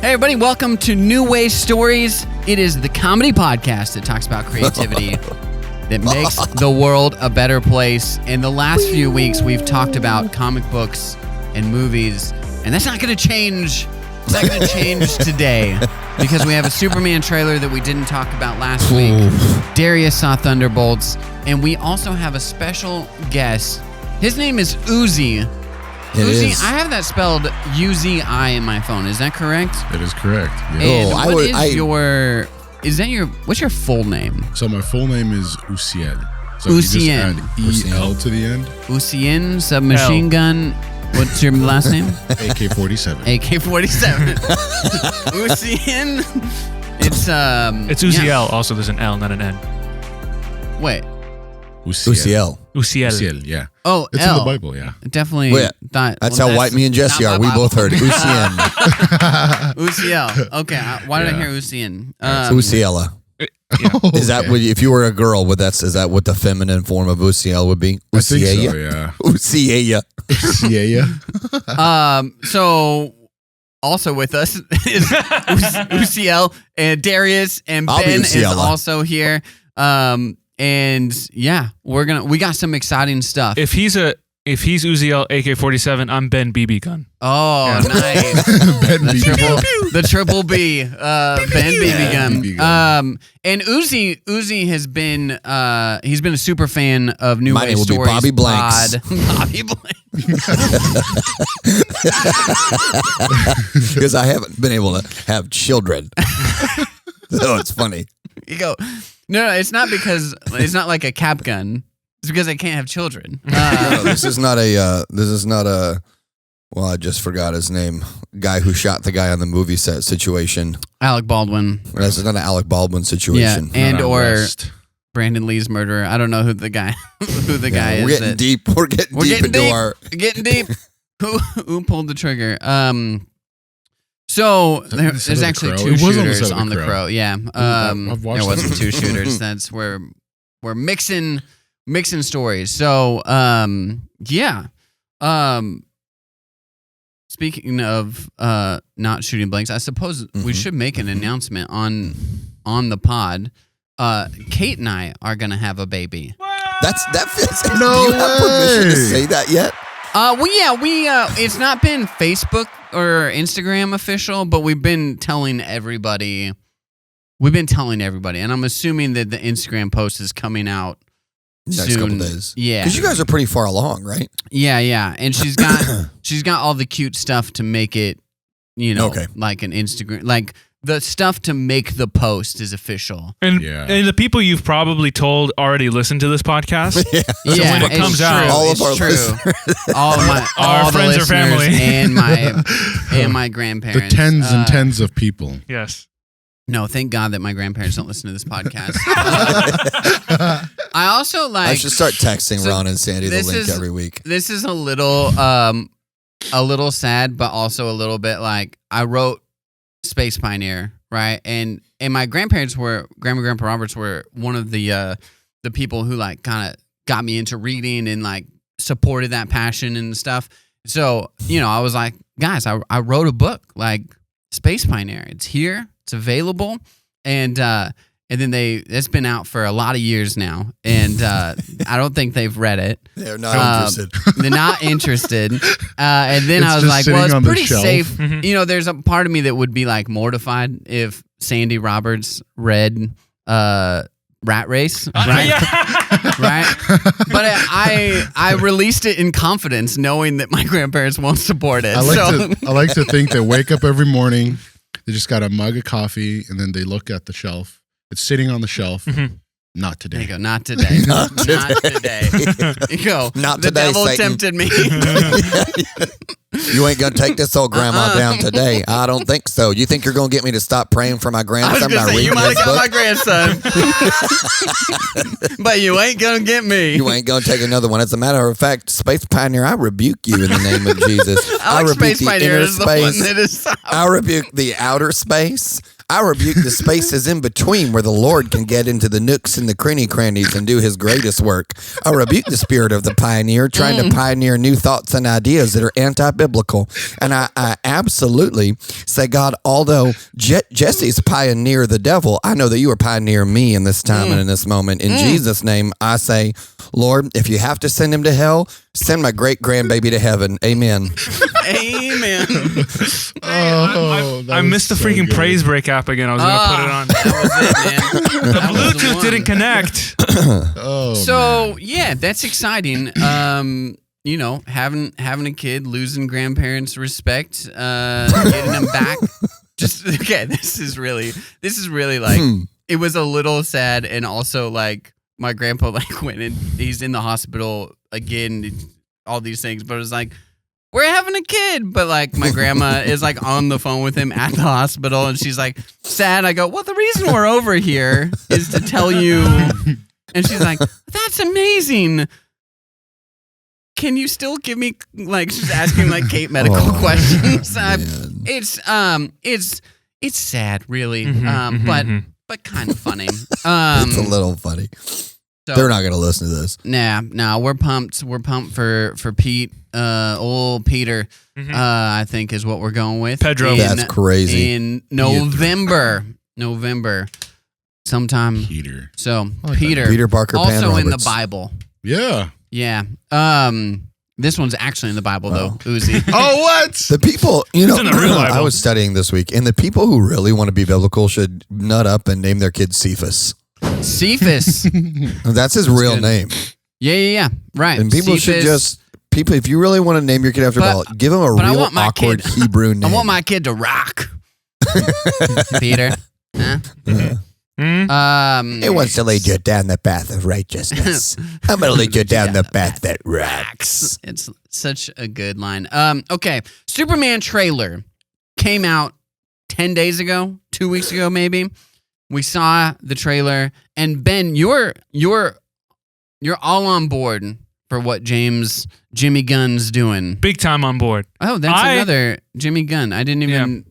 Hey everybody, welcome to NewWayStories. It is the comedy podcast that talks about creativity that makes the world a better place. In the last few weeks, we've talked about comic books and movies, and that's not going to change. It's not going to change today because we have a Superman trailer that we didn't talk about last week. Darius saw Thunderbolts, and we also have a special guest. His name is Uzi. Uzi, I have that spelled U-Z-I in my phone. Is that correct? That is correct. Yeah. And what's your full name? So my full name is Uziel. So Uziel. You just add E-L to the end. Uziel, submachine gun. What's your last name? AK-47. AK-47. Uziel. It's Uziel. Yeah. Also, there's an L, not an N. Wait. Uziel. Uziel. Yeah. Oh, it's L. in the Bible, yeah. Definitely. Well, yeah. That's how white me and Jesse are. We both heard Uziel. Uziel. Okay. Why did I hear Uziel? Uziela. Is that what, if you were a girl? Is that what the feminine form of Uziel would be? I think so, yeah. Uziela. Uziela. So also with us is Uziel, and Darius, and Ben is also here. And yeah, we got some exciting stuff. If he's Uziel AK-47, I'm Ben BB gun. Oh, nice. Ben BB. The triple B, Ben BB gun. And Uzi has been he's been a super fan of New Way Stories. Bobby Blanks. Bobby Blanks. Because I haven't been able to have children. So it's funny. You go. No, it's not because it's not like a cap gun. It's because I can't have children. No, this is not a. Well, I just forgot his name. Guy who shot the guy on the movie set situation. Alec Baldwin. This is not an Alec Baldwin situation. Yeah, and or Brandon Lee's murderer. I don't know who the guy is. We're getting deep. We're getting deep. Getting deep. Who pulled the trigger? So there's actually two shooters on the Crow. Yeah. I've watched there wasn't two shooters. That's where we're mixing stories. So yeah. Speaking of not shooting blanks, I suppose we should make an announcement on the pod. Kate and I are gonna have a baby. That fits. No Do you have permission to way. say that yet? Well, yeah, we it's not been Facebook or Instagram official, but we've been telling everybody, and I'm assuming that the Instagram post is coming out Next soon. couple days. Yeah, because you guys are pretty far along, right? Yeah, and she's got all the cute stuff to make it, like an Instagram, like the stuff to make the post is official. And the people you've probably told already listen to this podcast. Yeah. So when it comes out, all of our our friends or family and my grandparents. The tens and tens of people. Yes. No, thank God that my grandparents don't listen to this podcast. I also I should start texting Ron and Sandy the link every week. This is a little sad, but also a little bit like I wrote Space Pioneer, right? And my Grandma and Grandpa Roberts were one of the people who like kind of got me into reading and like supported that passion and stuff. So, I was like, guys, I wrote a book like Space Pioneer. It's here, it's available, and then it's been out for a lot of years now, and I don't think they've read it. They're not interested. They're not interested. And then It's I was just like, sitting well, it's on the pretty shelf. safe. Mm-hmm. There's a part of me that would be like mortified if Sandy Roberts read Rat Race, right? Right? But I released it in confidence, knowing that my grandparents won't support it. I like to think they wake up every morning, they just got a mug of coffee, and then they look at the shelf. It's sitting on the shelf. Mm-hmm. Not today. There you go. Not today. Not today. You go. Not the today, devil Satan. tempted me. You ain't gonna take this old grandma down today. I don't think so. You think you're gonna get me to stop praying for my I was grandson going to by say, you reading might this have got my book? grandson. But you ain't going to get me. You ain't gonna take another one. As a matter of fact, Space Pioneer, I rebuke you in the name of Jesus. I like rebuke Space Pioneer is the one that is. I rebuke the outer space. I rebuke the spaces in between where the Lord can get into the nooks and the crannies and do his greatest work. I rebuke the spirit of the pioneer trying to pioneer new thoughts and ideas that are anti-biblical. And I absolutely say, God, although Jesse's pioneer the devil, I know that you are pioneer me in this time and in this moment. In Jesus' name, I say, Lord, if you have to send him to hell, send my great-grandbaby to heaven. Amen. Amen. I missed the freaking praise break app again. I was going to put it on. That was it, man. The Bluetooth didn't connect. So, yeah, that's exciting. You know, having a kid, losing grandparents' respect, getting them back. Just, okay, this is really like, it was a little sad, and also like, my grandpa like went and he's in the hospital again, all these things, but it was like, we're having a kid, but like my grandma is like on the phone with him at the hospital, and she's like sad. I go, well, the reason we're over here is to tell you, and she's like, that's amazing. Can you still give me, like, she's asking like Kate medical questions. It's sad, really, but kind of funny. It's a little funny. So, they're not going to listen to this. Nah, we're pumped. We're pumped for Pete, old Peter, I think is what we're going with. Pedro. That's crazy. In November, sometime. Peter. So, like Peter Parker, also Pan in the Roberts. Bible. Yeah. Yeah. This one's actually in the Bible, though. Uzi. Oh, what? The people, you know, in the real Bible. I was studying this week, and the people who really want to be biblical should nut up and name their kid Cephas. Cephas. That's his real name. Yeah. Right. And people should just, if you really want to name your kid after Bible, give him a real awkward Hebrew name. I want my kid to rock. Peter. Huh? It wants to lead you down the path of righteousness. I'm going to lead you down the path that rocks. It's such a good line. Okay, Superman trailer came out 10 days ago, 2 weeks ago, maybe. We saw the trailer, and Ben, you're all on board for what Jimmy Gunn's doing. Big time on board. Oh, that's another Jimmy Gunn. I didn't even. Yeah.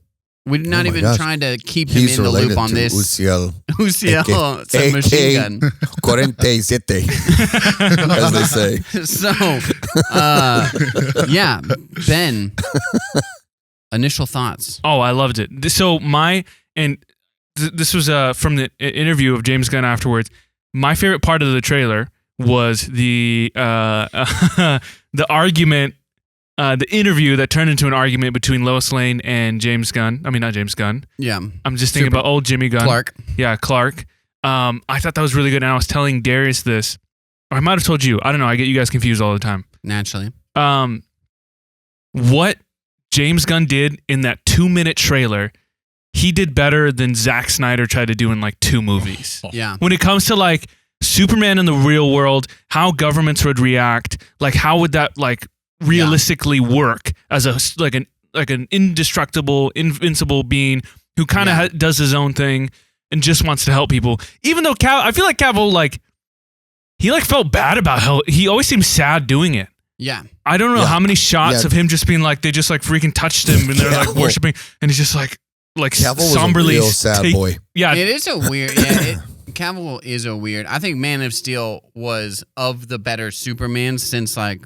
We're not even trying to keep him in the loop on this. Uziel. Uziel, it's a machine gun. 47, as they say. So, yeah, Ben, initial thoughts. Oh, I loved it. So this was from the interview of James Gunn afterwards. My favorite part of the trailer was the argument. The interview that turned into an argument between Lois Lane and James Gunn. I mean, not James Gunn. Yeah. I'm just thinking about old Jimmy Gunn. Clark. Yeah, Clark. I thought that was really good, and I was telling Darius this. Or I might have told you. I don't know. I get you guys confused all the time. Naturally. What James Gunn did in that 2-minute trailer, he did better than Zack Snyder tried to do in like 2 movies. Yeah. When it comes to like Superman in the real world, how governments would react, like how would that like realistically work as an indestructible, invincible being who kind of does his own thing and just wants to help people. Even though I feel like Cavill, like, he like felt bad about how he always seemed sad doing it. Yeah. I don't know how many shots of him just being like, they just like freaking touched him and they're like worshiping, and he's just like Cavill somberly was a real sad boy. Yeah. It is a weird, Cavill is a weird. I think Man of Steel was of the better Superman since like,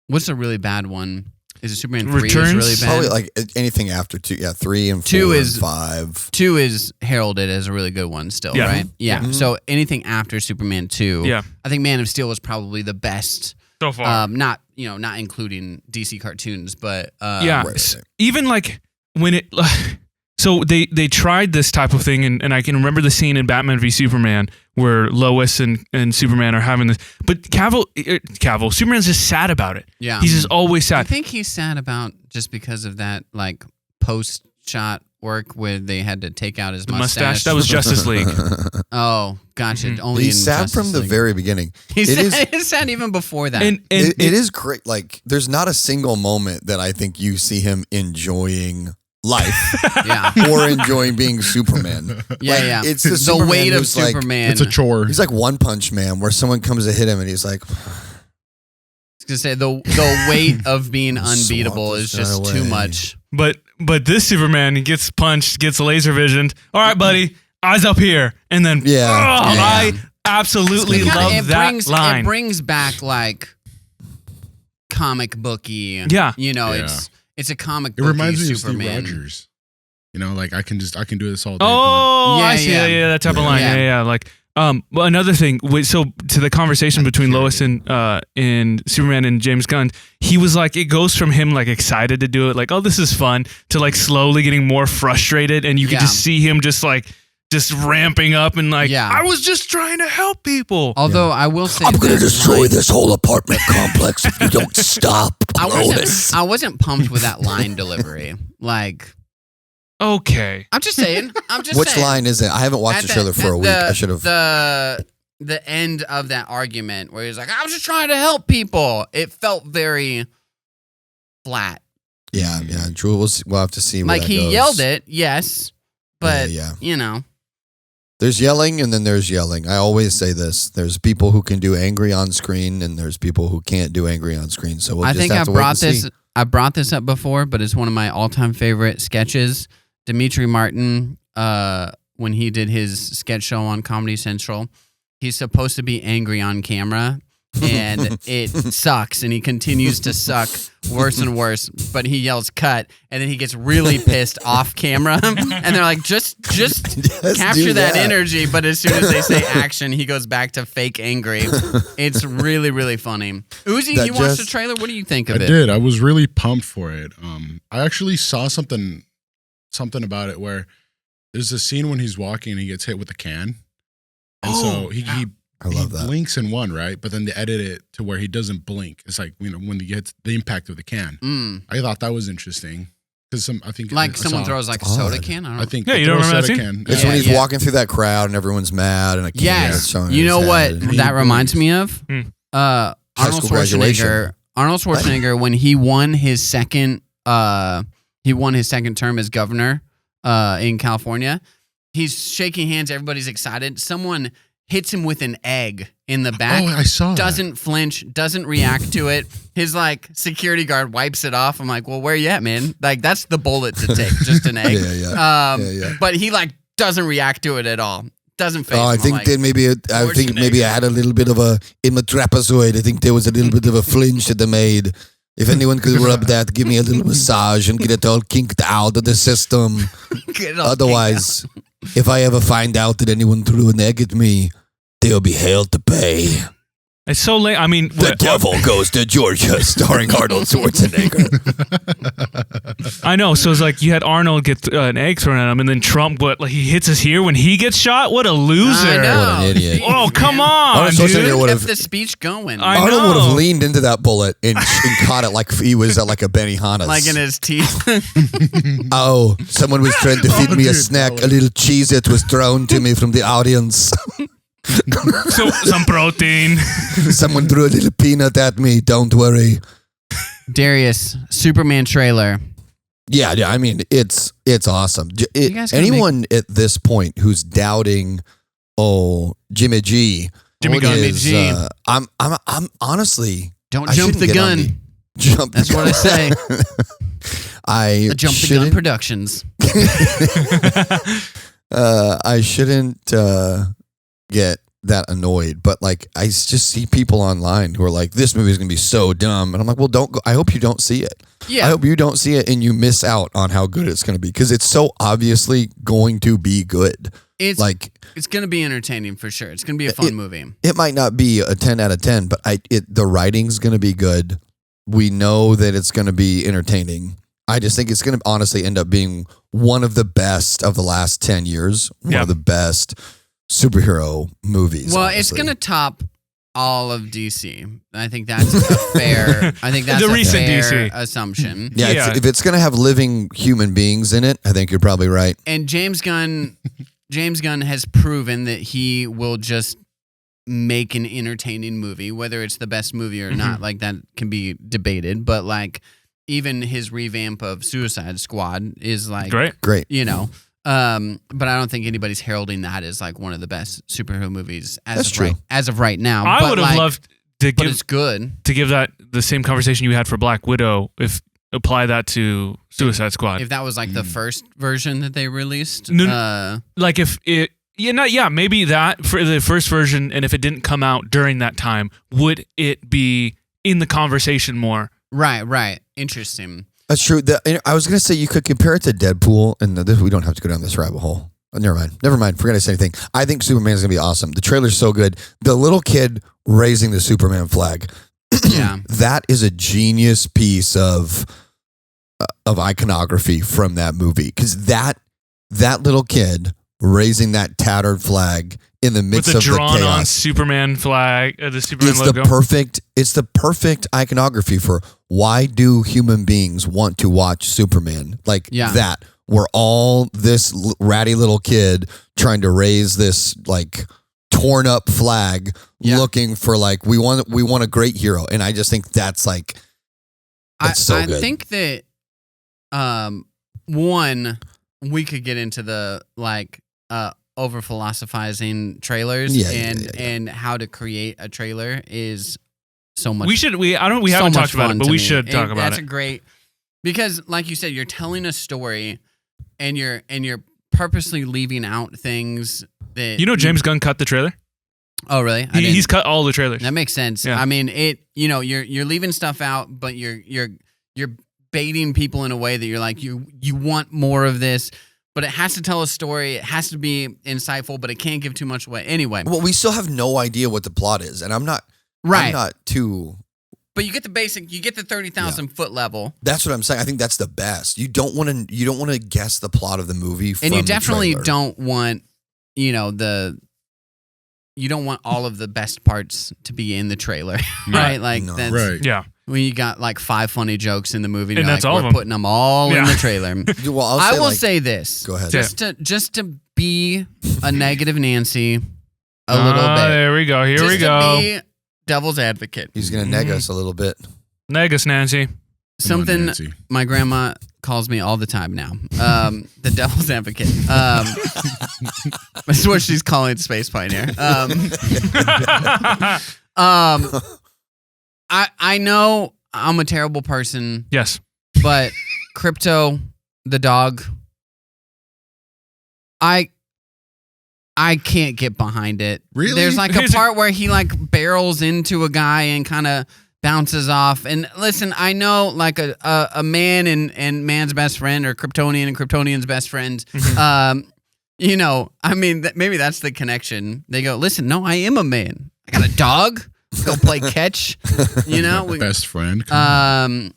what's a really bad one? Is it Superman 3 Returns? is really bad? Probably like anything after 2. Yeah, 3 and 4 2 and is 5. 2 is heralded as a really good one still, right? Yeah. Mm-hmm. So anything after Superman 2, I think Man of Steel was probably the best so far. Not including DC cartoons, but Right. Even like when it so they tried this type of thing, and I can remember the scene in Batman v Superman where Lois and Superman are having this, but Cavill, Superman's just sad about it. Yeah. He's just always sad. I think he's sad about just because of that like post shot work where they had to take out his mustache. That was Justice League. Oh, gotcha. Only He's in sad Justice from the League. very beginning. He's sad even before that. And it is great. Like, there's not a single moment that I think you see him enjoying life or enjoying being Superman. Yeah. It's the weight of Superman. It's a chore. He's like One Punch Man, where someone comes to hit him and he's like, I was gonna say the weight of being unbeatable is just too much. But But this Superman, he gets punched, gets laser visioned. All right, buddy, eyes up here, and then I absolutely love that line. It brings back like comic booky. Yeah, it's a comic booky. It reminds me of Superman. Steve Rogers. Like I can do this all day. Oh, I see. Yeah, that type of line. Yeah. Like, well, another thing. So to the conversation between Lois and Superman and James Gunn, he was like, it goes from him like excited to do it, like, oh, this is fun, to like slowly getting more frustrated, and you can just see him just ramping up and like, I was just trying to help people. Although I will say, I'm going to destroy this whole apartment complex if you don't stop. I wasn't pumped with that line delivery. Like. Okay. I'm just saying. Which line is it? I haven't watched the trailer for a week. I should have. The end of that argument where he's like, I was just trying to help people. It felt very flat. Yeah. Drew, we'll have to see where that he goes. yelled it, yes. But, There's yelling and then there's yelling. I always say this. There's people who can do angry on screen and there's people who can't do angry on screen. So we'll just have to wait and see. I brought this up before, but it's one of my all-time favorite sketches. Dimitri Martin, when he did his sketch show on Comedy Central, he's supposed to be angry on camera, and it sucks, and he continues to suck worse and worse, but he yells cut, and then he gets really pissed off camera, and they're like, just capture that energy, but as soon as they say action, he goes back to fake angry. It's really, really funny. Uzi, you watched the trailer? What do you think of it? I did. I was really pumped for it. I actually saw something about it where there's a scene when he's walking and he gets hit with a can. And so he I love that. blinks in one, right? But then they edit it to where he doesn't blink. It's like, when he gets the impact of the can. I thought that was interesting. Because I think someone throws like a soda can? I don't know. I think you don't remember that scene? can. It's when he's walking through that crowd and everyone's mad and a can is showing you know his what head. that reminds me of? Arnold Schwarzenegger, when he won his second term as governor in California, he's shaking hands, everybody's excited. Someone hits him with an egg in the back. Oh, I saw that. Doesn't flinch, doesn't react to it. His security guard wipes it off. I'm like, well, where you at, man? Like, that's the bullet to take, just an egg. But he doesn't react to it at all. Doesn't faze him. I think maybe I had a little bit of in my trapezoid. I think there was a little bit of a flinch that they made. If anyone could rub that, give me a little massage and get it all kinked out of the system. Otherwise, if I ever find out that anyone threw an egg at me, they'll be held to pay. It's so late. I mean, The Devil Goes to Georgia, starring Arnold Schwarzenegger. I know. So it's like you had Arnold get an egg thrown at him, and then Trump, he hits us here when he gets shot? What a loser. I know. What an idiot. Oh, come on, Arnold Schwarzenegger dude. Kept the speech going. Arnold would have leaned into that bullet and caught it like he was at like a Benihana's. Like in his teeth. Oh, someone was trying to feed me a snack. A little Cheez-It was thrown to me from the audience. So, some protein. Someone threw a little peanut at me. Don't worry. Darius, Superman trailer. Yeah. I mean, it's awesome. Anyone at this point who's doubting, Jimmy G. Jimmy G. I'm honestly. Don't jump the gun. That's what I say. I Jump the Gun Productions. I shouldn't get that annoyed, but I just see people online who are like, this movie is gonna be so dumb, and I'm like, well, don't go. I hope you don't see it. I hope you don't see it and you miss out on how good it's gonna be, because it's so obviously going to be good. It's gonna be entertaining for sure. It's gonna be a fun movie. It might not be a 10 out of 10, but the writing's gonna be good. We know that it's gonna be entertaining. I just think it's gonna honestly end up being one of the best of the last 10 years. One of the best superhero movies. Well, honestly. It's going to top all of DC. I think that's a fair. The recent DC assumption. Yeah. If it's going to have living human beings in it, I think you're probably right. And James Gunn has proven that he will just make an entertaining movie, whether it's the best movie or not. Like, that can be debated, but even his revamp of Suicide Squad is great. But I don't think anybody's heralding that as one of the best superhero movies as of right now. I would have loved to but it's good to give that the same conversation you had for Black Widow. If apply that to Suicide Squad. If that was like the first version that they released, Like if it, maybe that for the first version, and if it didn't come out during that time, would it be in the conversation more? Right. Interesting. That's true. I was going to say you could compare it to Deadpool, and we don't have to go down this rabbit hole. Oh, never mind. Forget I said anything. I think Superman's going to be awesome. The trailer's so good. The little kid raising the Superman flag. Yeah. That is a genius piece of iconography from that movie. Because that little kid raising that tattered flag in the midst with of the drawn chaos. on Superman flag, the Superman It's logo. It's the perfect iconography for why do human beings want to watch Superman like that. We're all this ratty little kid trying to raise this like torn up flag, looking for like we want a great hero, and I just think that's like so good. I think that one, we could get into the like over philosophizing trailers and how to create a trailer is so much. We haven't talked about it, but we should talk about it. That's a great, because like you said, you're telling a story and you're purposely leaving out things that James Gunn cut the trailer. Oh really? He's cut all the trailers. That makes sense. Yeah. I mean, you're leaving stuff out, but you're baiting people in a way that you're like you want more of this, but it has to tell a story. It has to be insightful, but it can't give too much away. Anyway, well, we still have no idea what the plot is, and I'm not too. But you get the basic. You get the 30,000 foot level. That's what I'm saying. I think that's the best. You don't want to guess the plot of the movie, from and you definitely the trailer. don't want you don't want all of the best parts to be in the trailer, right? Like that's right. Yeah. when you got like 5 funny jokes in the movie, And you're that's like, all of we're them. putting them all in the trailer. Well, I will say this. Go ahead. Just to be a negative Nancy a little bit. There we go. Here we go. To be devil's advocate. He's going to neg us a little bit. Negus, Nancy. Something Nancy. my grandma calls me all the time now. The devil's advocate. That's what she's calling Space Pioneer. I know I'm a terrible person, Yes. but Crypto, the dog, I can't get behind it. Really? There's like a part where he like barrels into a guy and kind of bounces off. And listen, I know like a man and man's best friend, or Kryptonian and Kryptonian's best friend. I mean, maybe that's the connection. They go, listen, no, I am a man. I got a dog. Go play catch. Best friend. I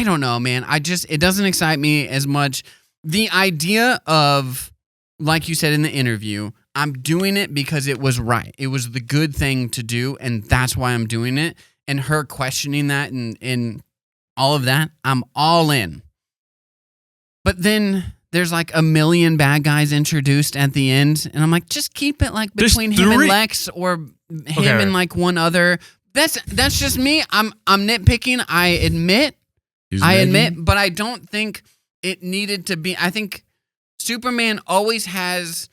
don't know, man. It doesn't excite me as much. The idea of, like you said in the interview, I'm doing it because it was right. It was the good thing to do, and that's why I'm doing it. And her questioning that and all of that, I'm all in. But then there's like a million bad guys introduced at the end, and I'm like, just keep it like between him and Lex, or him and like one other. That's just me. I'm nitpicking. I admit, but I don't think it needed to be. I think Superman always has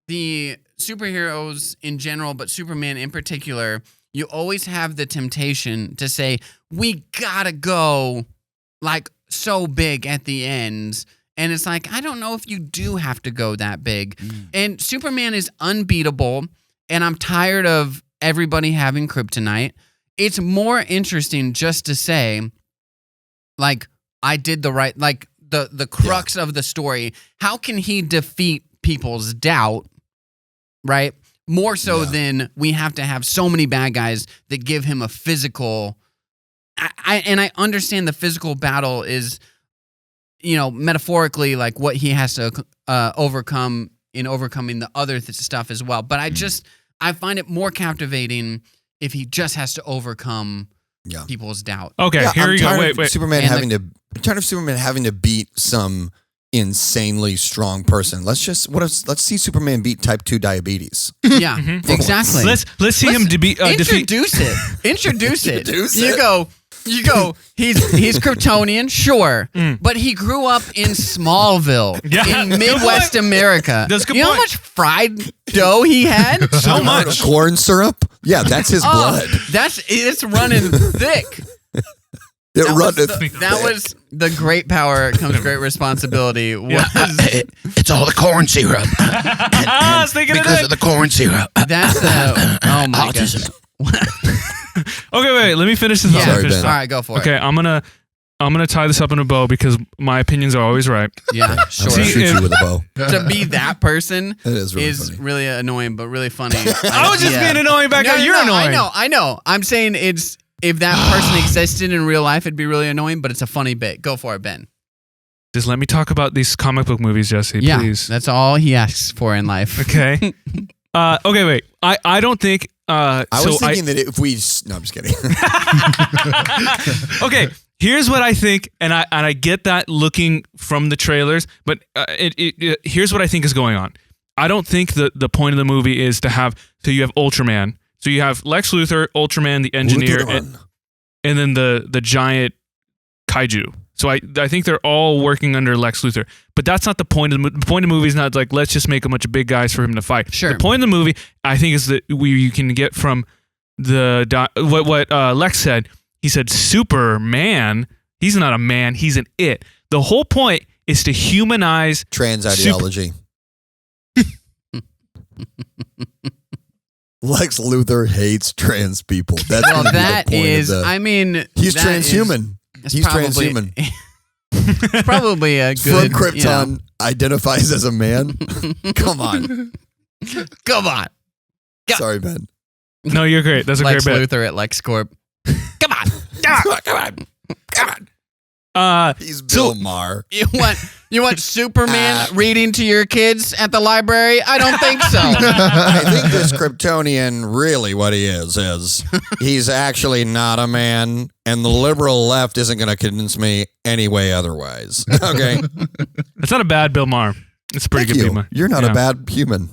the superheroes in general, but Superman in particular, you always have the temptation to say, we gotta go like so big at the end. And it's like, I don't know if you do have to go that big. And Superman is unbeatable, and I'm tired of everybody having kryptonite. It's more interesting just to say, like, I did the right, like, the crux of the story. How can he defeat people's doubt, right? More so than we have to have so many bad guys that give him a physical. I understand the physical battle is, metaphorically, like what he has to overcome in overcoming the other stuff as well. But I find it more captivating if he just has to overcome people's doubt. Okay, here you go. Wait. Superman I'm tired of Superman having to beat some insanely strong person. Let's see Superman beat type 2 diabetes. Yeah, exactly. Let's see him defeat. Introduce it. You go. He's Kryptonian, sure, but he grew up in Smallville, in Midwest America. That's a good you know point. how much fried dough he had? So much corn syrup. Yeah, that's his blood. It's running thick. It That runneth. was the great power comes great responsibility. It's all the corn syrup. I was thinking of because that. of the corn syrup. That's oh my god. Autism. Okay, wait. Let me finish this. Yeah. Sorry, Finish Ben. this. All right, go for Okay, it. I'm gonna tie this up in a bow because my opinions are always right. Yeah, I'll sure. See, shoot if- you with a bow. To be that person It is really is funny. really annoying, but really funny. I was just Yeah. being annoying back No, out. no, You're no, annoying. I know. I'm saying it's if that person existed in real life, it'd be really annoying, but it's a funny bit. Go for it, Ben. Just let me talk about these comic book movies, Jesse. Yeah, Please. that's all he asks for in life. Okay. Okay, wait. I don't think. I was thinking that if we... No, I'm just kidding. Okay, here's what I think, and I get that looking from the trailers, but here's what I think is going on. I don't think the point of the movie is to have. So you have Ultraman. So you have Lex Luthor, Ultraman, the engineer, and then the giant kaiju. So I think they're all working under Lex Luthor. But that's not the point of the movie. The point of the movie is not like, let's just make a bunch of big guys for him to fight. Sure. The point of the movie, I think, is that you can get from what Lex said. He said, Superman, he's not a man, he's an it. The whole point is to humanize... Trans ideology. Lex Luthor hates trans people. That's Well, gonna be that the point is. of the, I mean, he's that transhuman. is He's probably- transhuman. It's probably a From good. Krypton identifies as a man. Come on. Come on, Yeah. Sorry, Ben. No, you're great. That's a Lex great bit. Luthor at LexCorp. Come on. He's Bill Maher. You want Superman reading to your kids at the library? I don't think so. I think this Kryptonian, really what he is he's actually not a man, and the liberal left isn't going to convince me any way otherwise. Okay? It's not a bad Bill Maher. It's a pretty Thank good you. Bill Maher. You're not Yeah. a bad human.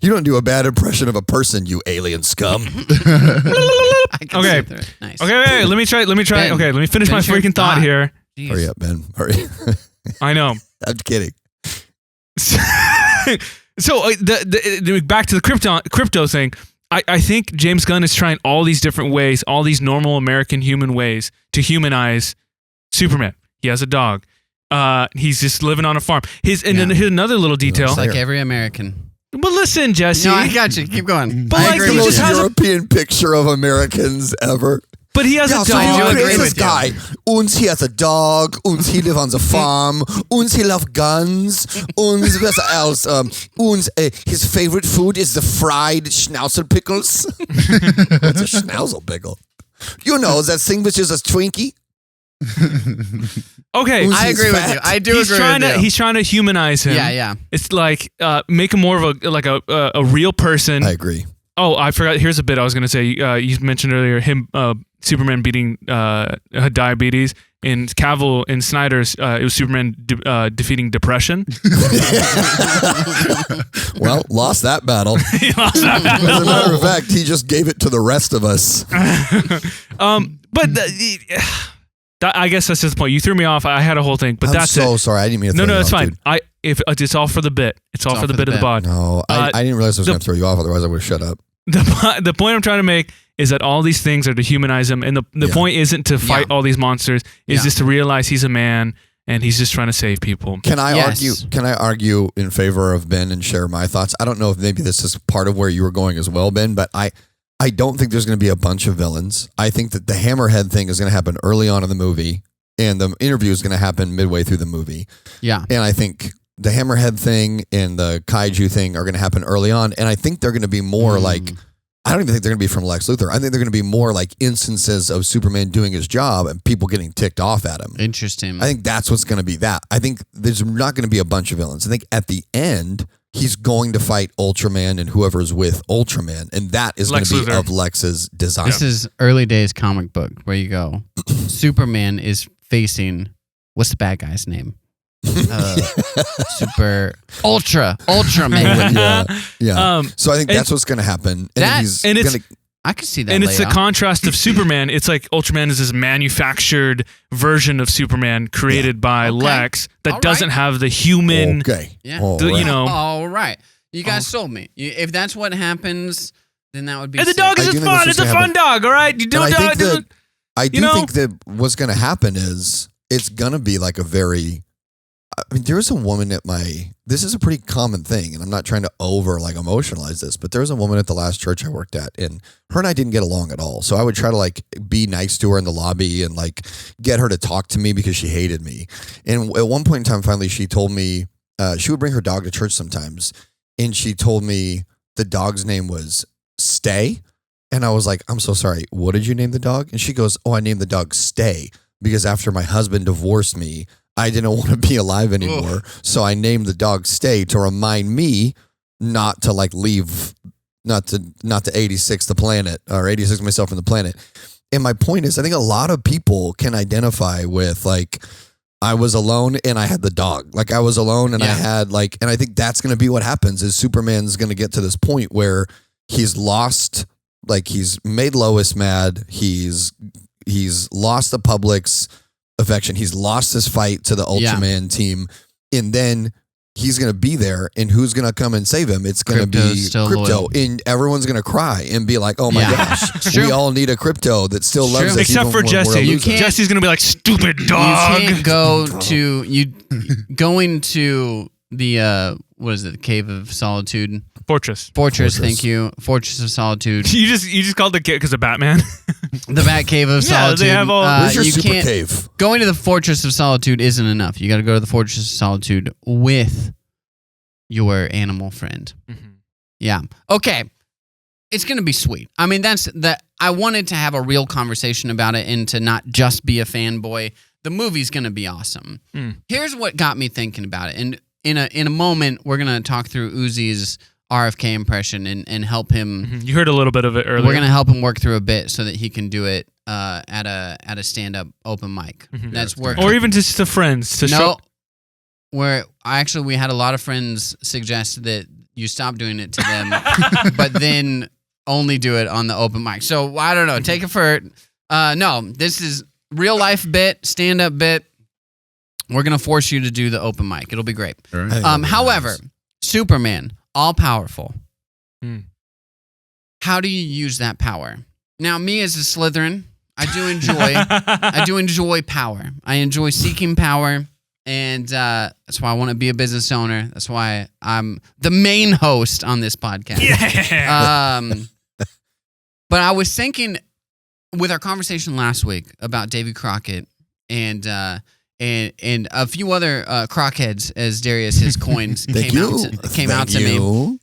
You don't do a bad impression of a person, you alien scum. I can Okay. see through it. Nice. Okay, wait, let me try. Ben, Okay, let me finish my finish your freaking thought thought. here. Jeez. Hurry up, Ben. Hurry. I know. I'm kidding. So back to the crypto thing. I think James Gunn is trying all these different ways, all these normal American human ways to humanize Superman. He has a dog. He's just living on a farm. Then here's another little detail. It's like every American. But listen, Jesse. No, I got you. Keep going. But I like, agree he with just you. has a- European picture of Americans ever. But he has Ja, a so I do you dog. agree create this with you. guy. Uns he has a dog. Uns he live on the farm. Uns he love guns. Uns was else. Uns his favorite food is the fried schnauzel pickles. What's a schnauzel pickle? You know that thing which is a Twinkie. Okay, Who's I He's agree with fat. you. I do he's agree trying with to you. he's trying to humanize him. Yeah. It's like make him more of a real person. I agree. Oh, I forgot. Here's a bit I was gonna say. You mentioned earlier him Superman beating diabetes. In Cavill and Snyder's, it was Superman defeating depression. Well, lost that battle. He lost that battle. As a matter of fact, he just gave it to the rest of us. I guess that's just the point. You threw me off. I had a whole thing, but I'm that's so it. sorry. I didn't mean to throw No, you it's off, fine. dude. If it's all for the bit. It's all for the bit of the bod. No, I didn't realize I was going to throw you off. Otherwise, I would have shut up. The point I'm trying to make is that all these things are to humanize him, and the Yeah. point isn't to fight all these monsters. It's Yeah. just to realize he's a man and he's just trying to save people. Can I Yes. argue? Can I argue in favor of Ben and share my thoughts? I don't know if maybe this is part of where you were going as well, Ben, but I don't think there's going to be a bunch of villains. I think that the Hammerhead thing is going to happen early on in the movie, and the interview is going to happen midway through the movie. Yeah. And I think the Hammerhead thing and the Kaiju thing are going to happen early on, and I think they're going to be more like. I don't even think they're going to be from Lex Luthor. I think they're going to be more like instances of Superman doing his job and people getting ticked off at him. Interesting. I think that's what's going to be that. I think there's not going to be a bunch of villains. I think at the end, he's going to fight Ultraman and whoever's with Ultraman. And that is going Lex to be Luthor. of Lex's design. This is early days comic book where you go. Superman is facing what's the bad guy's name? Ultraman. yeah. So I think and that's what's going to happen. And that- he's and it's- gonna, I could see that. And it's the layout. contrast of Superman. It's like Ultraman is this manufactured version of Superman created by Okay. Lex that All doesn't right. have the human. okay. Yeah. All The- you right. know. All right. You guys sold me. If that's what happens, then that would be. And the sick. dog is I do just think that's fun. It's a what's fun gonna dog. All right, you do And I dog. think that I do think that what's going to happen is it's going to be like a very, I mean, there was a woman at this is a pretty common thing, and I'm not trying to emotionalize this, but there was a woman at the last church I worked at, and her and I didn't get along at all. So I would try to like be nice to her in the lobby and like get her to talk to me because she hated me. And at one point in time, finally, she told me, she would bring her dog to church sometimes, and she told me the dog's name was Stay. And I was like, I'm so sorry. What did you name the dog? And she goes, I named the dog Stay because after my husband divorced me, I didn't want to be alive anymore. Ugh. So I named the dog Stay to remind me not to like leave, not to 86 the planet or 86 myself from the planet. And my point is, I think a lot of people can identify with like, I was alone and I had the dog. Like I was alone and I had like, and I think that's going to be what happens is Superman's going to get to this point where he's lost. Like he's made Lois mad. He's lost the public's affection. He's lost his fight to the Ultraman team. And then he's going to be there. And who's going to come and save him? It's going to be Crypto. Loyal. And everyone's going to cry and be like, oh my gosh, we all need a Crypto that still loves us. Except for Jesse. Jesse's going to be like, stupid dog. You can't going to the, what is it? The Cave of Solitude. Fortress. Thank you. Fortress of Solitude. You just called it because of Batman. The Bat Cave of Solitude. They have all. Where's your super cave? Going to the Fortress of Solitude isn't enough. You got to go to the Fortress of Solitude with your animal friend. Mm-hmm. Yeah. Okay. It's gonna be sweet. I mean, I wanted to have a real conversation about it and to not just be a fanboy. The movie's gonna be awesome. Here's what got me thinking about it, and in a moment we're gonna talk through Uzi's RFK impression and help him. Mm-hmm. You heard a little bit of it earlier. We're gonna help him work through a bit so that he can do it at a stand-up open mic. Mm-hmm. That's where, or even just to friends. Where we had a lot of friends suggest that you stop doing it to them, but then only do it on the open mic. So I don't know. Take it for no. This is real life bit, stand-up bit. We're gonna force you to do the open mic. It'll be great. Right. However, Superman. All powerful. How do you use that power? Now, me as a Slytherin, I do enjoy power. I enjoy seeking power, and that's why I want to be a business owner. That's why I'm the main host on this podcast. Yeah. But I was thinking with our conversation last week about Davy Crockett and a few other crockheads, as Darius has coined, came out to me.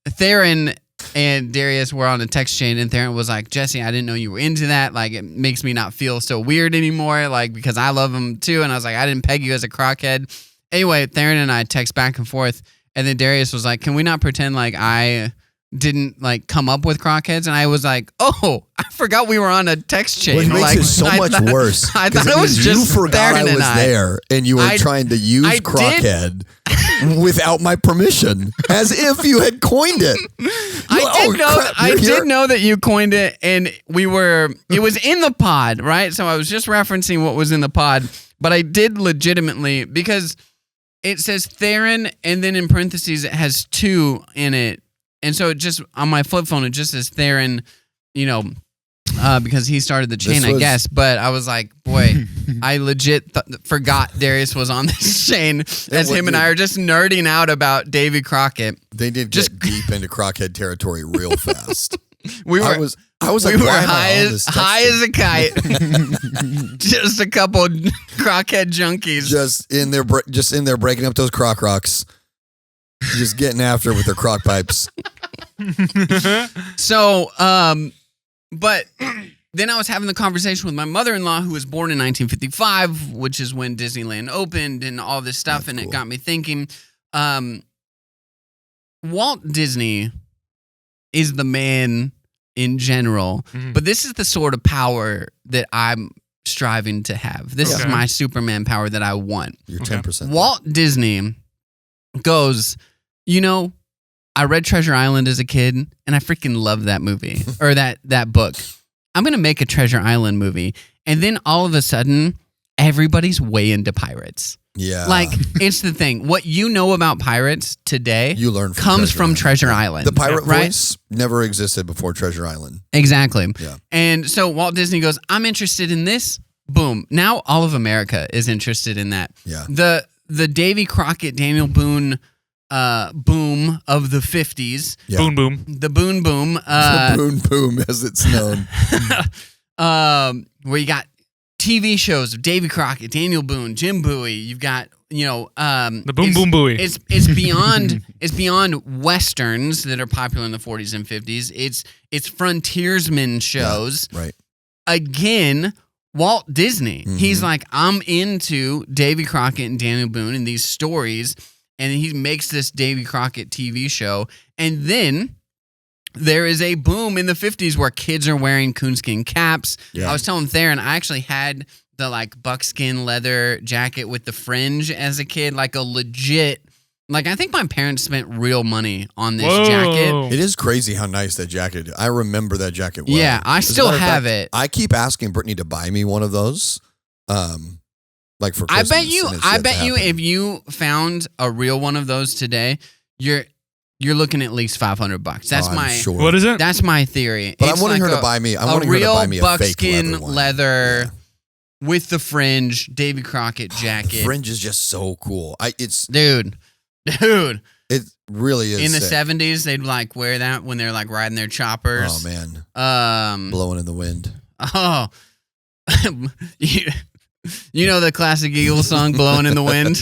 Theron and Darius were on a text chain, and Theron was like, Jesse, I didn't know you were into that. Like, it makes me not feel so weird anymore, like, because I love him too. And I was like, I didn't peg you as a crockhead. Anyway, Theron and I text back and forth, and then Darius was like, can we not pretend like I didn't like come up with crockheads? And I was like, oh, I forgot we were on a text chain. What makes it so much worse? I thought it was just you forgot I was there, and you were trying to use crockhead without my permission, as if you had coined it. I did know that you coined it, and it was in the pod, right? So I was just referencing what was in the pod, but I did legitimately, because it says Theron, and then in parentheses it has 2 in it. And so it just, on my flip phone, it just says Theron, because he started the chain, I guess. But I was like, boy, I legit forgot Darius was on this chain, as him and I are just nerding out about Davy Crockett. They did just get deep into Crockett territory real fast. I was high as a kite. Just a couple Crockett junkies. Just in there breaking up those crock rocks. Just getting after it with their crock pipes. So, but then I was having the conversation with my mother-in-law, who was born in 1955, which is when Disneyland opened and all this stuff. That's and cool. It got me thinking, Walt Disney is the man in general, but this is the sort of power that I'm striving to have. This is my Superman power that I want. You're 10%. Walt Disney goes, I read Treasure Island as a kid, and I freaking love that movie, or that book. I'm going to make a Treasure Island movie. And then all of a sudden, everybody's way into pirates. Yeah. Like, it's the thing. What you know about pirates today You learn from comes Treasure from Island. Treasure Island. The pirate right? voice never existed before Treasure Island. Exactly. Yeah. And so Walt Disney goes, I'm interested in this. Boom. Now all of America is interested in that. Yeah. The Davy Crockett, Daniel Boone boom of the 50s. Yeah. Boom, boom. The Boone boom. The Boom Boom, as it's known. Where you got TV shows of Davy Crockett, Daniel Boone, Jim Bowie. You've got, The Boom Boom Bowie. It's beyond it's beyond westerns that are popular in the 40s and 50s. It's frontiersman shows. Yeah, right. Again, Walt Disney. Mhm. He's like, I'm into Davy Crockett and Daniel Boone and these stories, and he makes this Davy Crockett TV show, and then there is a boom in the 50s where kids are wearing coonskin caps. Yeah. I was telling Theron, I actually had the like buckskin leather jacket with the fringe as a kid, like a legit, like I think my parents spent real money on this jacket. It is crazy how nice that jacket is. I remember that jacket well. Yeah, I As a still matter of have fact, it. I keep asking Brittany to buy me one of those. Like for I Christmas. bet you, and it's yet to happen. if you found a real one of those today, you're looking at least $500. That's Oh, I'm my sure. What is it? that's my theory. But It's I'm wanting like her to buy me. I'm wanting her to real buy me a fake buckskin leather one. leather Yeah. with the fringe, Davy Crockett jacket. The fringe is just so cool. Dude. It really is In the sick. 70s, they'd like wear that when they're like riding their choppers. Oh man, Um. blowing in the wind. Oh. you know the classic Eagles song, "Blowing in the Wind."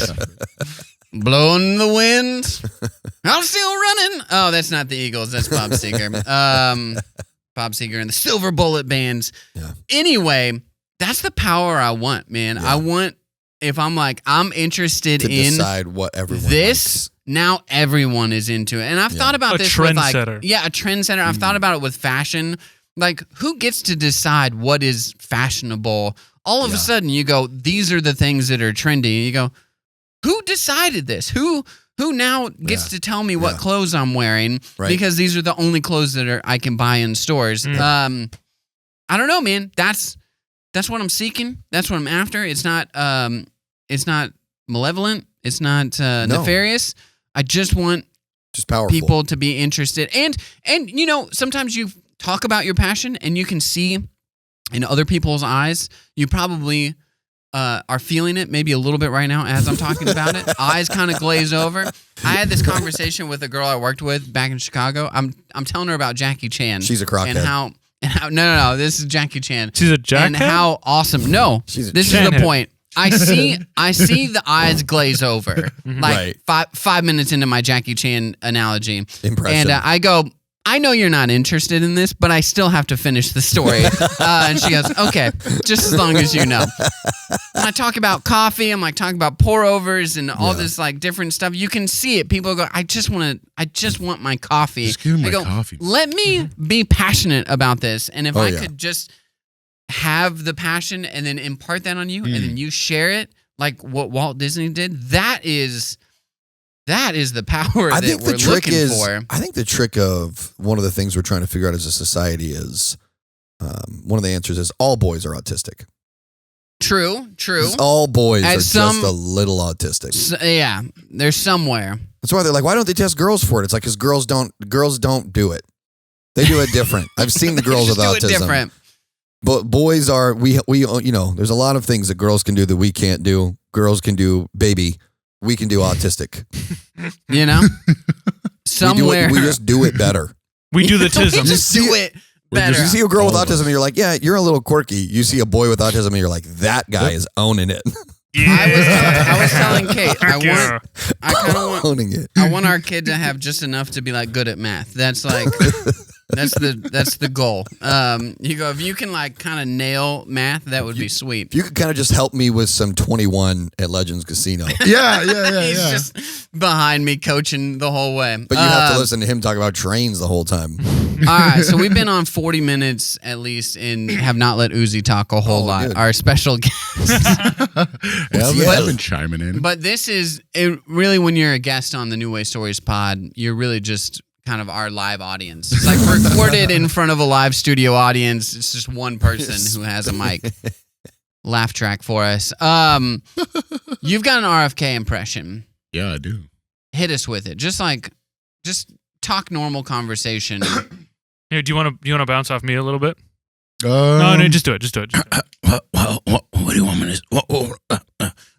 Blowing in the wind, I'm still running. Oh, that's not the Eagles. That's Bob Seger. Bob Seger and the Silver Bullet Bands. Yeah. Anyway, that's the power I want, man. Yeah. I want, if I'm like, I'm interested To in decide what everyone this, now everyone is into it. And I've Yeah. thought about A this with like, trendsetter. a trendsetter. I've thought about it with fashion. Like, who gets to decide what is fashionable? All of Yeah. a sudden, you go, these are the things that are trendy. And you go, who decided this? Who now gets Yeah. to tell me what Yeah. clothes I'm wearing? Right. Because these are the only clothes that I can buy in stores. Mm. I don't know, man. That's what I'm seeking. That's what I'm after. It's not malevolent. It's not nefarious. I just want Just powerful. people to be interested. And sometimes you talk about your passion and you can see in other people's eyes, you probably are feeling it maybe a little bit right now as I'm talking about it. Eyes kind of glaze over. I had this conversation with a girl I worked with back in Chicago. I'm telling her about Jackie Chan. She's a crockhead. And how no, this is Jackie Chan. She's a jackhead? And how awesome. No, She's a this is the Chanhead. point. I see the eyes glaze over. Like Right. 5 minutes into my Jackie Chan analogy. Impression. And I go, I know you're not interested in this, but I still have to finish the story. And she goes, okay, just as long as you know. When I talk about coffee, I'm like talking about pour overs and all this like different stuff. You can see it. People go, I just want my coffee. Just give me I my go, coffee. let me be passionate about this. And if I yeah. could just have the passion and then impart that on you and then you share it like what Walt Disney did, that is the power I that think we're the trick looking is. for. I think the trick of one of the things we're trying to figure out as a society is one of the answers is all boys are autistic. True. All boys At are some- just a little autistic. Yeah, there's somewhere. That's why they're like, why don't they test girls for it? It's like because girls don't do it. They do it different. I've seen the girls with Just do autism. it different. But boys are we there's a lot of things that girls can do that we can't do. Girls can do baby. We can do autistic. You know, somewhere We just do it better. We do the We tism. just do it better. You see a girl with All of autism and you're like, yeah, you're a little quirky. You see a boy with autism and you're like, that guy is owning it. I was telling Kate, Yeah. I kind of want owning it. I want our kid to have just enough to be like good at math. That's like that's the goal. You go, if you can like kind of nail math, that would be sweet. If you could kind of just help me with some 21 at Legends Casino. Yeah. He's just behind me coaching the whole way. But you have to listen to him talk about trains the whole time. All right, so we've been on 40 minutes at least and have not let Uzi talk a whole lot. good. Our special guest. I've been chiming in. But this is really when you're a guest on the New Way Stories pod, you're really just kind of our live audience. It's like recorded in front of a live studio audience. It's just one person who has a mic. laugh track for us. You've got an RFK impression. Yeah, I do. Hit us with it. Just talk normal conversation. Here, do you want to bounce off me a little bit? No, No, just do it. What do you want me to?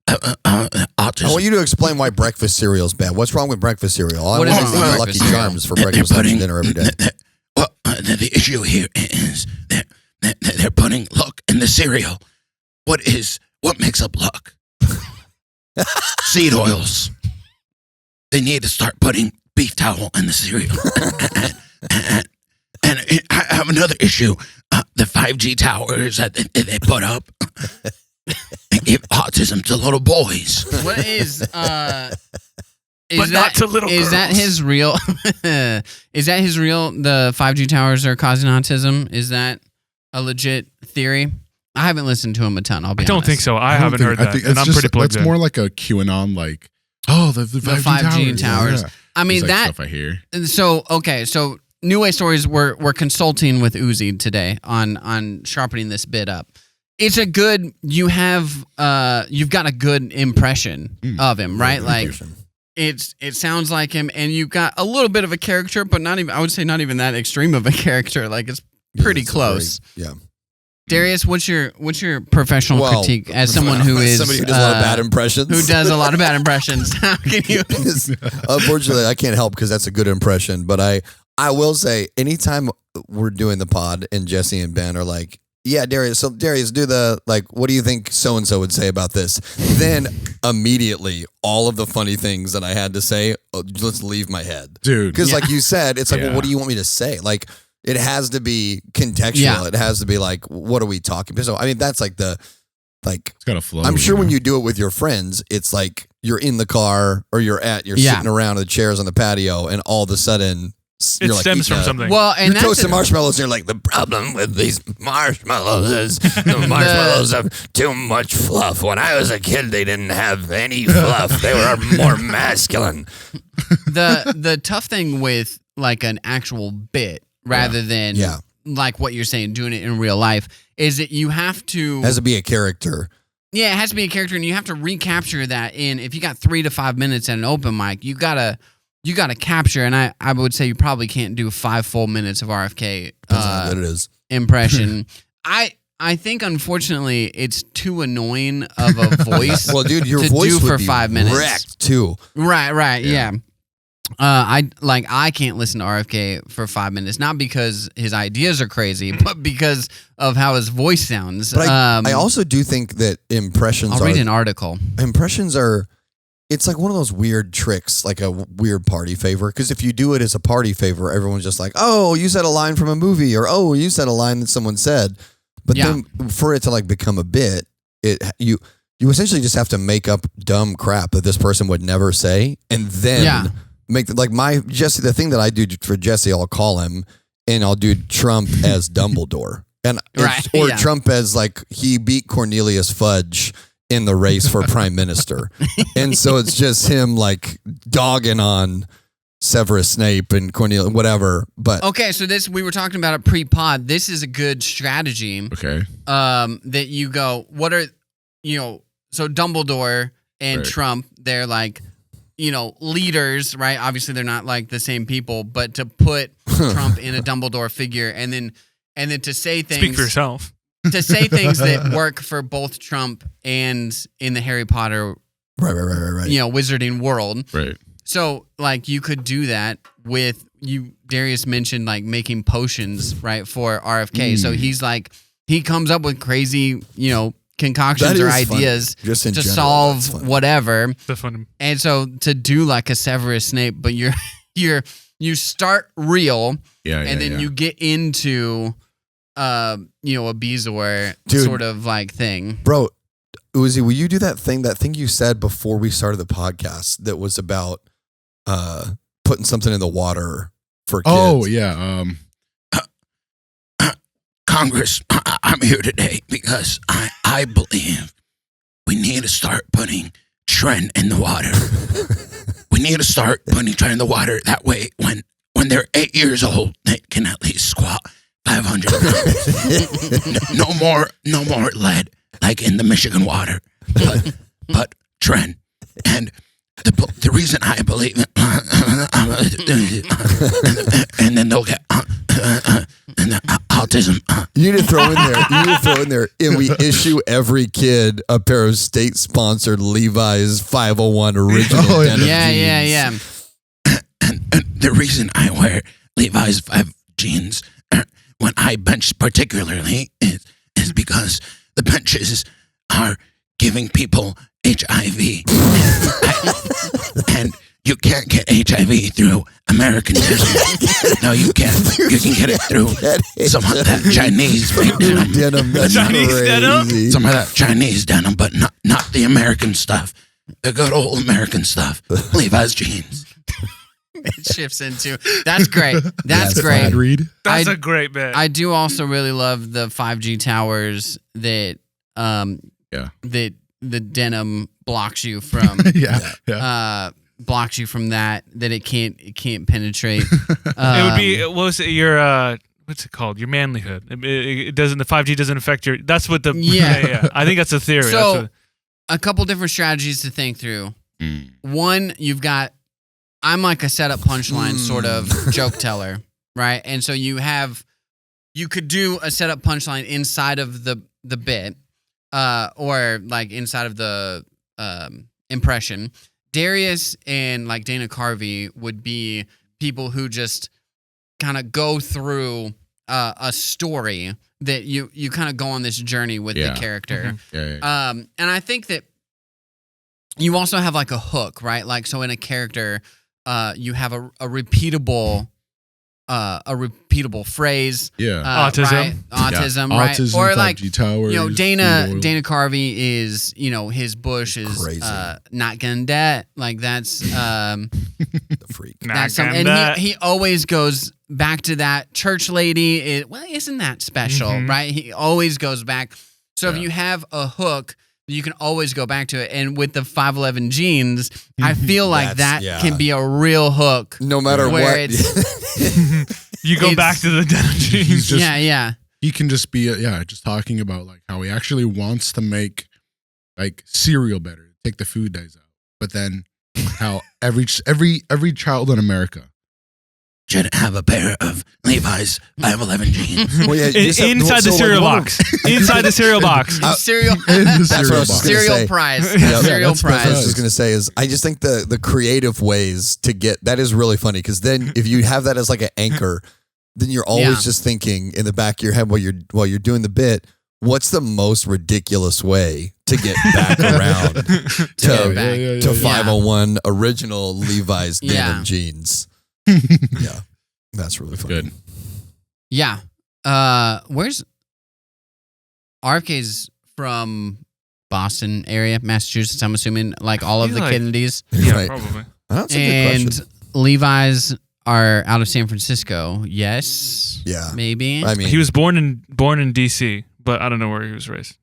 I want you to explain why breakfast cereal is bad. What's wrong with breakfast cereal? What is want wrong to with Lucky breakfast cereal? Charms for breakfast, lunch, and dinner every day. The issue here is that they're putting luck in the cereal. What makes up luck? Seed oils. They need to start putting beef towel in the cereal. and I have another issue. The 5G towers that they put up. They give autism to little boys. What is But not to little Is that girls. his real? Is that his real? The 5G towers are causing autism. Is that a legit theory? I haven't listened to him a ton. I'll be I don't honest. think so. I haven't heard that, think and I'm pretty plugged That's in. more like a QAnon, like the 5G towers. Yeah. I mean It's like that. stuff I hear. So okay, so New Way Stories. We're consulting with Uzi today on sharpening this bit up. It's a good. You've got a good impression of him, right? Like it sounds like him, and you've got a little bit of a character, but not even. I would say not even that extreme of a character. Like it's pretty close. Yeah. Darius, what's your professional critique as someone who is somebody who does a lot of bad impressions? Who does a lot of bad impressions? How can you? Unfortunately, I can't help because that's a good impression. But I will say, anytime we're doing the pod and Jesse and Ben are like, "Yeah, Darius, so Darius, do the what do you think so and so would say about this?" Then immediately, all of the funny things that I had to say just leave my head, Dude. Because like you said, it's like, Yeah. well, what do you want me to say? Like, it has to be contextual. Yeah. It has to be like, what are we talking? So I mean, that's like It's got a flow. I'm sure when you do it with your friends, it's like you're in the car or you're sitting around the chairs on the patio, and all of a sudden It you're stems like, from something. Well, and you're that's toasting marshmallows, and you're like, the problem with these marshmallows is the marshmallows have too much fluff. When I was a kid, they didn't have any fluff. They were more masculine. the tough thing with like an actual bit rather than like what you're saying, doing it in real life, is that you have to. It has to be a character. Yeah, it has to be a character, and you have to recapture that in. If you got 3 to 5 minutes at an open mic, you gotta capture. And I would say you probably can't do 5 full minutes of RFK Depends on how good it is. impression. I think unfortunately it's too annoying of a voice. Well, dude, your to voice do would for be 5 minutes. wrecked too. Right, yeah. I can't listen to RFK for 5 minutes, not because his ideas are crazy, but because of how his voice sounds. But I also do think that impressions I'll read an article. It's like one of those weird tricks, like a weird party favor. Because if you do it as a party favor, everyone's just like, "Oh, you said a line from a movie," or "Oh, you said a line that someone said." But then for it to like become a bit, you essentially just have to make up dumb crap that this person would never say, and then make Jesse. The thing that I do for Jesse, I'll call him and I'll do Trump as Dumbledore, and Trump as like he beat Cornelius Fudge in the race for prime minister. And so it's just him like dogging on Severus Snape and Cornelius, whatever. But okay, so we were talking about it pre-pod. This is a good strategy. Okay. That you go, what are, so Dumbledore and Trump, they're like, leaders, right? Obviously they're not like the same people, but to put Trump in a Dumbledore figure and then to say things. Speak for yourself. To say things that work for both Trump and in the Harry Potter, right. wizarding world. Right. So, like, you could do that with Darius mentioned like making potions, right, for RFK. So he's like, he comes up with crazy, concoctions or ideas to solve whatever. And so to do like a Severus Snape, but you start real, and then you get into a Bezoar sort of like thing. Bro, Uzi, will you do that thing you said before we started the podcast that was about putting something in the water for kids? Oh, yeah. Congress, I'm here today because I believe we need to start putting Trent in the water. We need to start putting Trent in the water. That way, when they're 8 years old, they can at least squat 500 pounds. No more lead like in the Michigan water, but Trent. And the reason I believe it, and then they'll get autism. You need to throw in there. And we issue every kid a pair of state-sponsored Levi's 501 original denim jeans. And the reason I wear Levi's 5 jeans when I bench particularly is because the benches are giving people HIV. And you can't get HIV through American denim. No, you can't. You can get it through some of that Chinese fake denim. That's Chinese crazy. denim? Some of that Chinese denim, but not the American stuff. The good old American stuff. Levi's jeans. It shifts into that's great. That's great. Bad read. That's I- a great bit. I do also really love the 5G towers that that the denim blocks you from blocks you from that it can't penetrate. It would be what was it, your what's it called? Your manlyhood. It doesn't. The 5G doesn't affect your. That's what the. Yeah. I think that's a theory. So a couple different strategies to think through. One, you've got. I'm like a setup punchline sort of joke teller, right? And so you could do a setup punchline inside of the bit, or like inside of the impression. Darius and like Dana Carvey would be people who just kind of go through a story that you kind of go on this journey with the character. And I think that you also have like a hook, right? Like, so in a character, you have a repeatable phrase. Autism. Right? Autism, right? Autism, or like, 5G towers, Dana food oil. Carvey is, his bush is Crazy. not gonna dat. Like that's The freak. that's something. And he always goes back to that church lady. Isn't that special, right? He always goes back. So if you have a hook, you can always go back to it. And with the 511 jeans, I feel like that can be a real hook. No matter where what. you go back to the denim jeans. He's just, he can just be just talking about like how he actually wants to make like cereal better, take the food dyes out, but then how every child in America Should have a pair of Levi's 511 jeans. Well, yeah, inside the cereal box. Inside the cereal box. Cereal. in the That's what I cereal was box. gonna Cereal say. prize. Yeah, Cereal that's what I was prize. just going to say is I just think the creative ways to get that is really funny because then if you have that as like an anchor, then you're always just thinking in the back of your head while you're doing the bit, what's the most ridiculous way to get back around to 501 original Levi's denim jeans? Yeah, that's really funny. Good. Yeah. Where's RFK's from? Boston area, Massachusetts, I'm assuming, like all of the like- Kennedys. Yeah, Right. probably. That's a good And question. Levi's are out of San Francisco. Yes. Yeah. Maybe. I mean, He was born in D.C., but I don't know where he was raised.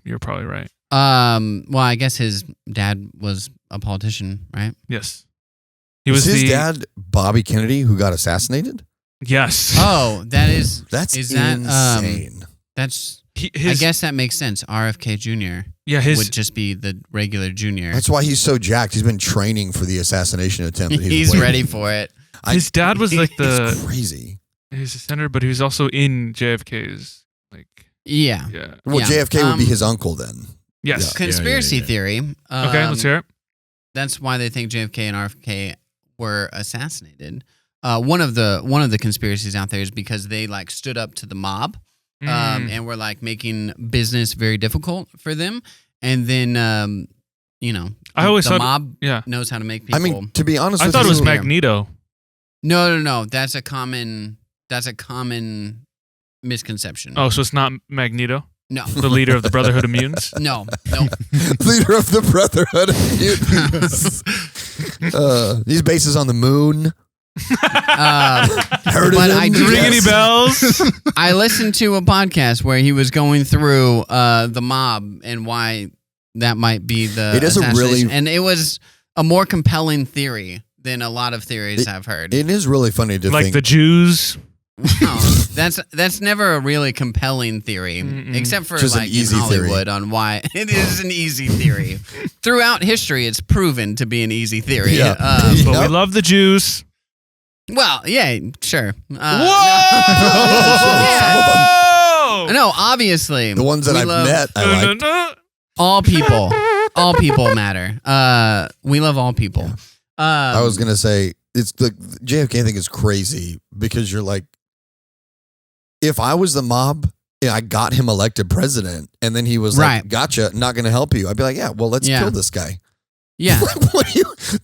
You're probably right. Well, I guess his dad was a politician, right? Yes. He was was his the dad Bobby Kennedy who got assassinated? Yes. Oh, that is That's that, insane. that's I His, guess that makes sense. RFK Jr. yeah, his would just be the regular junior. That's why he's so jacked. He's been training for the assassination attempt. That He's waiting. ready for it. his dad was like It's crazy. he's a senator, but he was also in JFK's like Yeah. yeah. Well, Yeah. JFK would be his uncle then. Yes. Conspiracy yeah. theory. Okay, let's hear it. That's why they think JFK and RFK were assassinated. One of the conspiracies out there is because they like stood up to the mob, and were like making business very difficult for them. And then, I always the thought mob yeah. knows how to make people. I mean, to be honest I with thought it you, was Magneto. No. That's a common misconception. Oh, so it's not Magneto, No, the leader of the Brotherhood of Mutants? no. leader of the Brotherhood of Mutants. These bases on the moon. Heard of But them? I do- Ring any bells? I listened to a podcast where he was going through the mob and why that might be the It is a really- assassination. And it was a more compelling theory than a lot of theories I've heard. It is really funny to Like think. the Jews? That's never a really compelling theory, except for Just an like in easy Hollywood on why it is an easy theory. Throughout history, it's proven to be an easy theory. Yeah. But we love the Jews. Well, yeah, sure. Whoa! No, obviously. The ones that we I've love met, I like. all people. All people matter. We love all people. I was gonna say it's the JFK thing is crazy because you're like, if I was the mob, I got him elected president, and then he was like, "Gotcha, not gonna help you." I'd be like, "Yeah, well, let's kill this guy." Yeah.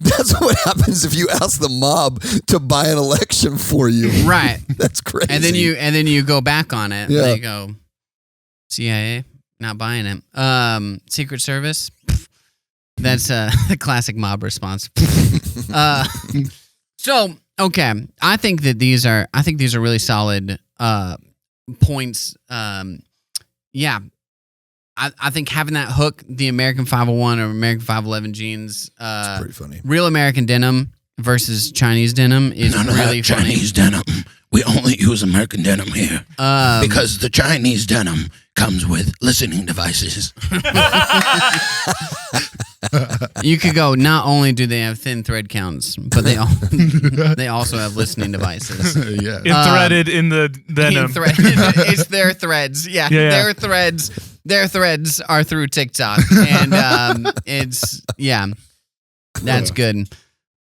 That's what happens if you ask the mob to buy an election for you. Right. That's crazy. And then you go back on it. Yeah. They go, CIA, not buying it. Secret Service. That's a classic mob response. So okay, I think these are really solid points. Yeah. I think having that hook, the American 501 or American 511 jeans, it's pretty funny. real American denim versus Chinese denim is None of really that funny. Chinese denim. We only use American denim here because the Chinese denim comes with listening devices. You could go, not only do they have thin thread counts, but they also have listening devices. Yeah. Threaded in the denim. It's their threads. Yeah, Yeah. their threads. Their threads are through TikTok, and that's good.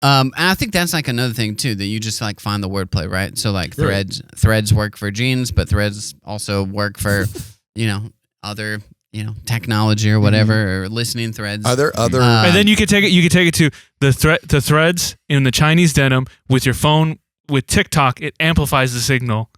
And I think that's like another thing too, that you just like find the wordplay, right? So like threads work for jeans, but threads also work for other technology or whatever, or listening threads. Are there other? And then you could take it to the threads in the Chinese denim with your phone with TikTok. It amplifies the signal,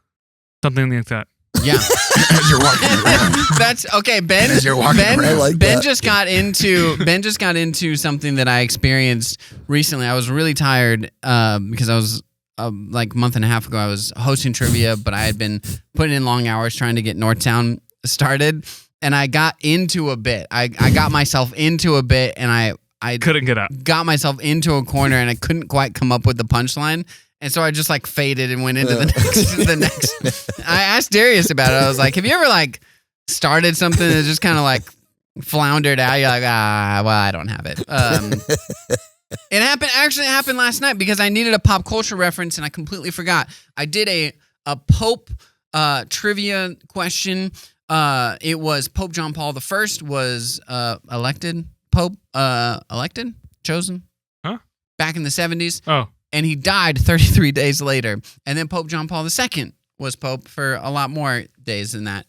something like that. Yeah. As you're walking around. That's okay. Ben. As you're walking Ben, around. I like Ben that. just got into something that I experienced recently. I was really tired because I was like a month and a half ago. I was hosting trivia, but I had been putting in long hours trying to get Northtown started, and I got into a bit. I got myself into a bit, and I Couldn't get out. got myself into a corner, and I couldn't quite come up with the punchline. And so I just like faded and went into the next. I asked Darius about it. I was like, "Have you ever like started something that just kind of like floundered out?" You're like, well, I don't have it. It happened last night because I needed a pop culture reference and I completely forgot. I did a Pope trivia question. It was Pope John Paul I was elected Pope, chosen, back in the 70s. Oh. And he died 33 days later. And then Pope John Paul II was Pope for a lot more days than that.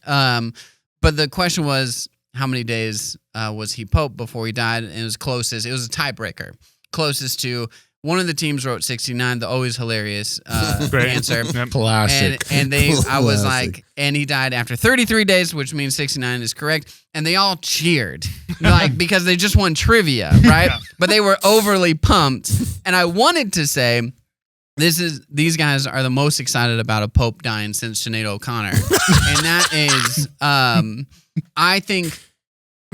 But the question was, how many days was he Pope before he died? And it was closest. It was a tiebreaker. Closest to, one of the teams wrote 69, the always hilarious answer. Yep. Classic. And I was Classic. like, and he died after 33 days, which means 69 is correct. And they all cheered, like, because they just won trivia, right? But they were overly pumped. And I wanted to say, these guys are the most excited about a Pope dying since Sinead O'Connor. And that is, I think,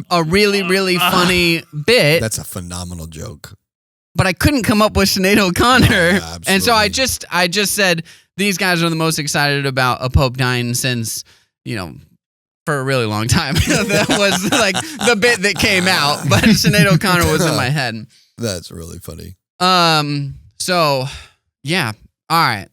a really, really funny bit. That's a phenomenal joke. But I couldn't come up with Sinead O'Connor. Yeah, And so I absolutely. just said, these guys are the most excited about a Pope dying since, for a really long time. That was like the bit that came out, but Sinead O'Connor was in my head. That's really funny. So yeah. All right.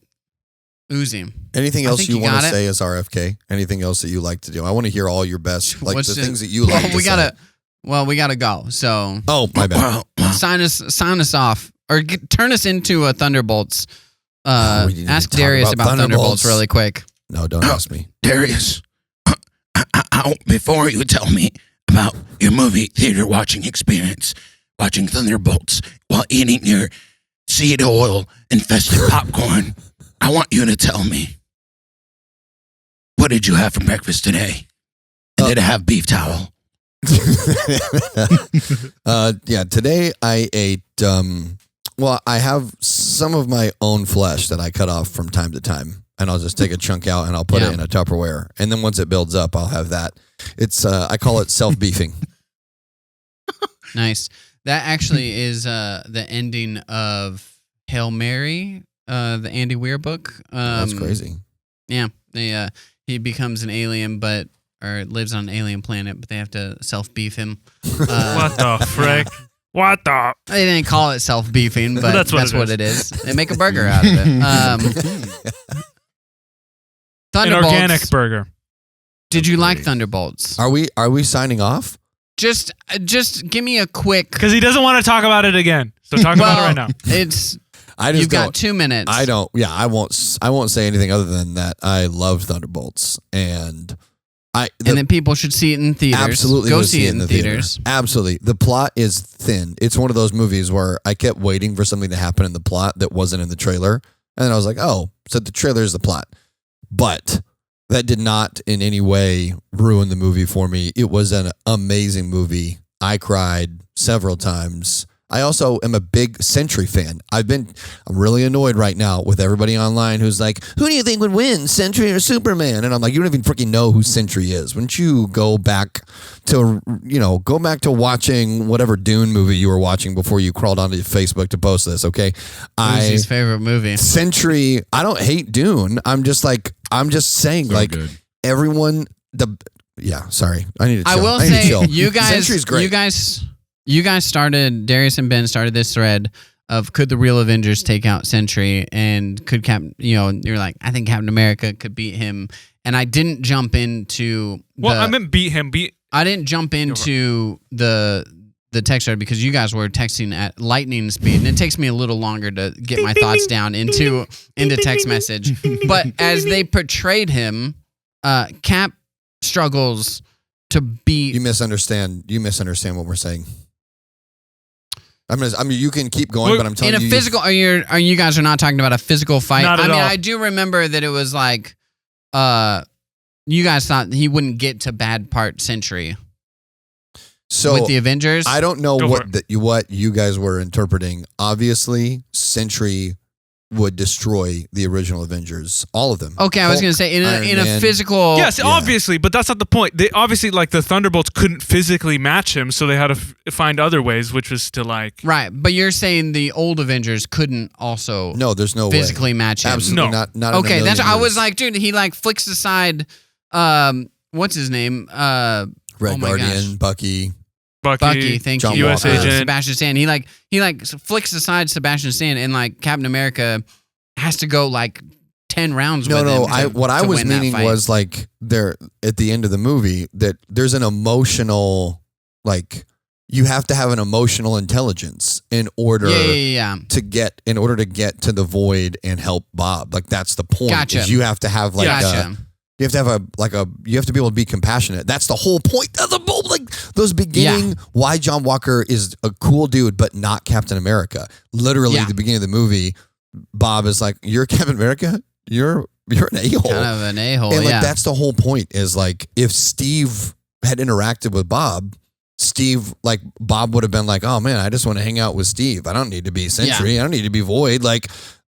Uzi. Anything I else think you you want got to it. say as RFK? Anything else that you like to do? I want to hear all your best, like What's the the- things that you like to we say. gotta go. So Oh, my bad. Well, sign us off or turn us into a Thunderbolts. We didn't Ask even talk Darius about about Thunderbolts really quick. No, don't ask me. Darius, before you tell me about your movie theater watching experience, watching Thunderbolts while eating your seed oil infested popcorn, I want you to tell me, what did you have for breakfast today? And did it have beef towel? Yeah, today I ate, well, I have some of my own flesh that I cut off from time to time. And I'll just take a chunk out and I'll put it in a Tupperware. And then once it builds up, I'll have that. It's, I call it self-beefing. Nice. That actually is the ending of Hail Mary, the Andy Weir book. That's crazy. Yeah, he becomes an alien, or lives on an alien planet, but they have to self-beef him. What the frick? What the? They didn't call it self-beefing, but that's what it is. They make a burger out of it. An Thunderbolts. organic burger. Did you like Thunderbolts? Are we signing off? Just give me a quick. Because he doesn't want to talk about it again. So talk about it right now. You've got 2 minutes. I don't. Yeah, I won't say anything other than that. I loved Thunderbolts, and then people should see it in theaters. Absolutely, go see it in the theaters. Absolutely, the plot is thin. It's one of those movies where I kept waiting for something to happen in the plot that wasn't in the trailer, and then I was like, oh, so the trailer is the plot, but that did not in any way ruin the movie for me. It was an amazing movie. I cried several times. I also am a big Sentry fan. I'm really annoyed right now with everybody online who's like, who do you think would win, Sentry or Superman? And I'm like, you don't even freaking know who Sentry is. Wouldn't you go back to watching whatever Dune movie you were watching before you crawled onto Facebook to post this, okay? Uzi's favorite movie. Sentry, I don't hate Dune. I'm just saying, So good. everyone, sorry. I need to chill. I will say, you guys, Sentry's great. You guys started, Darius and Ben started this thread of could the real Avengers take out Sentry, and could you're like, I think Captain America could beat him, and I didn't jump into I meant beat him. I didn't jump into the text thread because you guys were texting at lightning speed, and it takes me a little longer to get my thoughts down into text message. But as they portrayed him, Cap struggles to beat. You misunderstand what we're saying. You can keep going, but I'm telling you. In a physical, are you guys are not talking about a physical fight? Not at all. I do remember that it was like, you guys thought he wouldn't get to bad part Sentry. So with the Avengers, I don't know what you guys were interpreting. Obviously, Sentry would destroy the original Avengers, all of them. Okay, I was going to say in a physical. Yes, obviously, but that's not the point. They obviously, like, the Thunderbolts couldn't physically match him, so they had to find other ways, which was to like. Right, but you're saying the old Avengers couldn't also. No, there's no physically way. match him. Absolutely not. Okay, I was like, dude, he like flicks aside. What's his name? Red Guardian, gosh. Bucky, thank John you. U.S. Walker. agent. Sebastian Stan. He flicks aside Sebastian Stan, and like Captain America has to go like 10 rounds with him. What I was meaning was like there at the end of the movie that there's an emotional, like you have to have an emotional intelligence in order to get to the void and help Bob. Like that's the point. Gotcha. Is you have to have like you have to be able to be compassionate. That's the whole point of the book. Like those beginning, why John Walker is a cool dude, but not Captain America. Literally, at the beginning of the movie, Bob is like, "You're Captain America. You're an a-hole." Kind of an a-hole. And like that's the whole point. Is like if Steve had interacted with Bob, Bob would have been like, "Oh man, I just want to hang out with Steve. I don't need to be Sentry. I don't need to be Void. Like,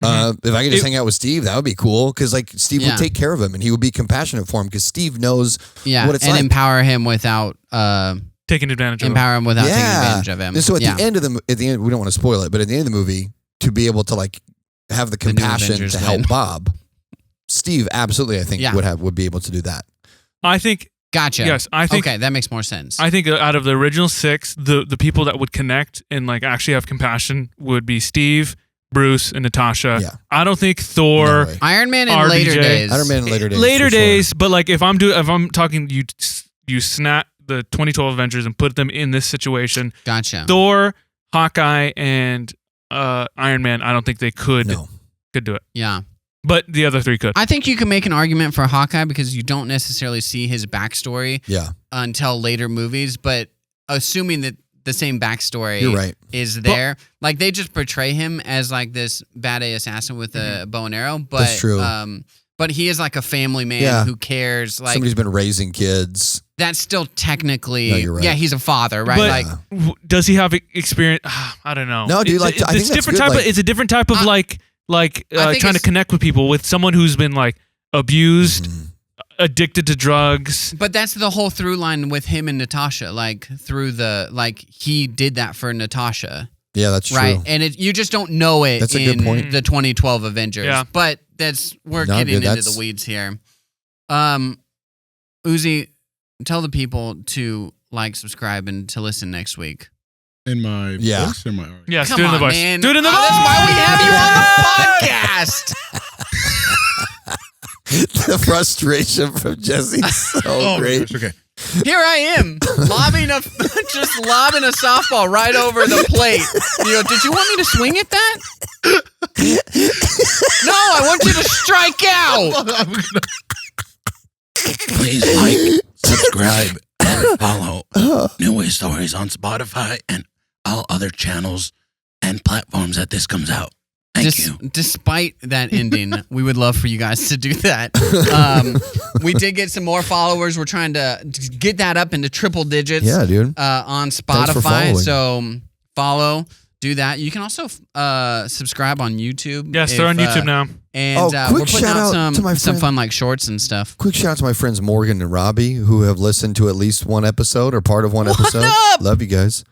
if I could just hang out with Steve, that would be cool. Because like Steve would take care of him and he would be compassionate for him because Steve knows what it's like. And empower him without taking advantage of him. Empower him without taking advantage of him. And so at the end, we don't want to spoil it, but at the end of the movie, to be able to like have the compassion to help Bob, Steve absolutely, I think would be able to do that. I think. Gotcha. Yes, I think. Okay, that makes more sense. I think out of the original 6, the people that would connect and like actually have compassion would be Steve, Bruce, and Natasha. Yeah. I don't think Thor, Iron Man in RDJ, later days. Iron Man in later days. Later for days, sure. but like if I'm talking, you snap the 2012 Avengers and put them in this situation. Gotcha. Thor, Hawkeye, and Iron Man. I don't think they could do it. Yeah. But the other 3 could. I think you can make an argument for Hawkeye because you don't necessarily see his backstory until later movies, but assuming that the same backstory You're right. is there, like they just portray him as like this badass assassin with a bow and arrow, but That's true. But he is like a family man who cares. Like somebody's been raising kids. That's still technically, No, you're right. he's a father, right? But does he have experience? I don't know. No, dude. Like I think it's that's different good. type. It's a different type of trying to connect with people, with someone who's been like abused, addicted to drugs. But that's the whole through line with him and Natasha. Like through he did that for Natasha. Yeah, that's true. Right, and you just don't know it That's a in good point. the 2012 Avengers. Yeah. But we're No, getting dude, into the weeds here. Uzi, tell the people to like, subscribe, and to listen next week. In my voice or my art? Yes, Come do it in the on, voice. man. Do it in the voice. That's why we have you on the podcast. The frustration from Jesse's so Oh, great. gosh, okay. Here I am, lobbing a softball right over the plate. You know, did you want me to swing at that? No, I want you to strike out. Please like, subscribe, and follow New Way Stories on Spotify and all other channels and platforms that this comes out. Thank you. Despite that ending, we would love for you guys to do that. We did get some more followers. We're trying to get that up into triple digits. Yeah, dude. On for Spotify. following. So follow, do that. You can also subscribe on YouTube. Yes, they're on YouTube now. And quick we're putting shout out out to my some friend- fun like shorts and stuff. Quick shout out to my friends Morgan and Robbie who have listened to at least one episode or part of one episode. up? Love you guys.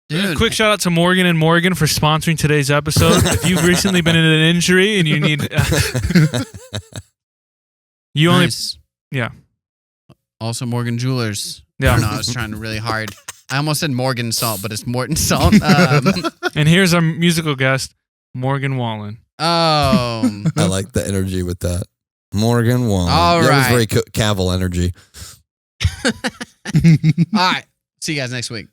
Dude, Quick shout out to Morgan and Morgan for sponsoring today's episode. If you've recently been in an injury and you need, you only, nice. yeah. Also Morgan Jewelers. Yeah. No, I was trying really hard. I almost said Morgan Salt, but it's Morton Salt. And here's our musical guest, Morgan Wallen. Oh. I like the energy with that. Morgan Wallen. All That was right. very Cavill energy. All right. See you guys next week.